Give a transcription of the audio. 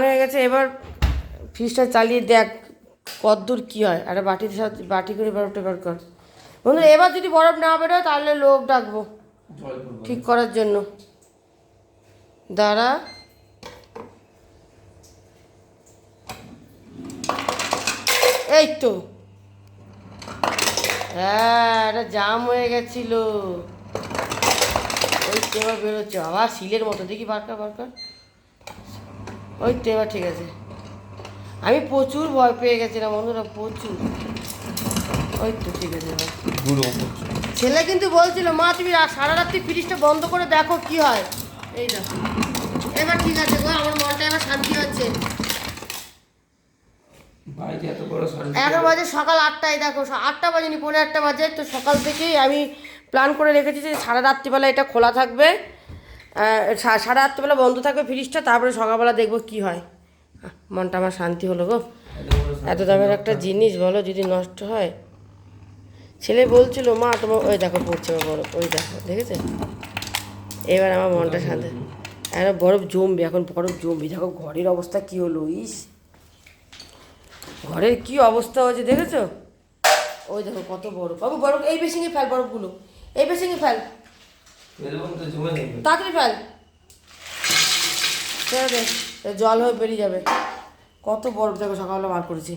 স্নান হয়ে গেছে, এবার ফ্রিজটা চালিয়ে দেখ কতদূর কী হয়। একটা বাটির সাথে বাটি করে বরফটা বের কর বন্ধু। এবার যদি বরফ না বেরোয় তাহলে লোক ডাকবো ঠিক করার জন্য। দাঁড়া, এই তো, হ্যাঁ এটা জাম হয়ে গেছিল। ওই তো এবার বেরোচ্ছে, আবার সিলের মতো, দেখি বারকার বারকার। ওই তো এবার ঠিক আছে। আমি প্রচুর ভয় পেয়ে গেছিলাম বন্ধুরা, প্রচুর। ওই তো ঠিক আছে এবার। ছেলে কিন্তু বলছিল মা তুমি সারা রাত্রি ফ্রিজটা বন্ধ করে দেখো কি হয়। এই দেখো এবার ঠিক আছে গো, আমার মনটা এবার শান্তি হচ্ছে। এখন বাজে সকাল 8টায়, দেখো 8টা বাজেনি, 8:45 বাজে। তো সকাল থেকেই আমি প্ল্যান করে রেখেছি যে সারা রাত্রিবেলা এটা খোলা থাকবে, সারা রাত্রিবেলা বন্ধ থাকবে ফ্রিজটা, তারপরে সকালবেলা দেখবো কি হয়। মনটা আমার শান্তি হলো গো। এত দামের একটা জিনিস বলো যদি নষ্ট হয়। ছেলে বলছিল মা তোমার, ওই দেখো পড়ছে বরফ, ওই দেখো দেখেছে। এবার আমার মনটা শান্তি, এখন বরফ জমবে, এখন বরফ জমবে। দেখো ঘরের অবস্থা কি হলো, ইস ঘরের কি অবস্থা হয়েছে দেখেছো। ওই দেখো কত বরফ। বাবু বরফ এই বেসিংয়ে ফেল, বরফগুলো এই বেসিংয়ে ফেল, তাড়াতাড়ি ফেল, ছেড়ে দে, জল হয়ে বেরিয়ে যাবে। কত বরফ দেখো সকালবেলা বার করেছি।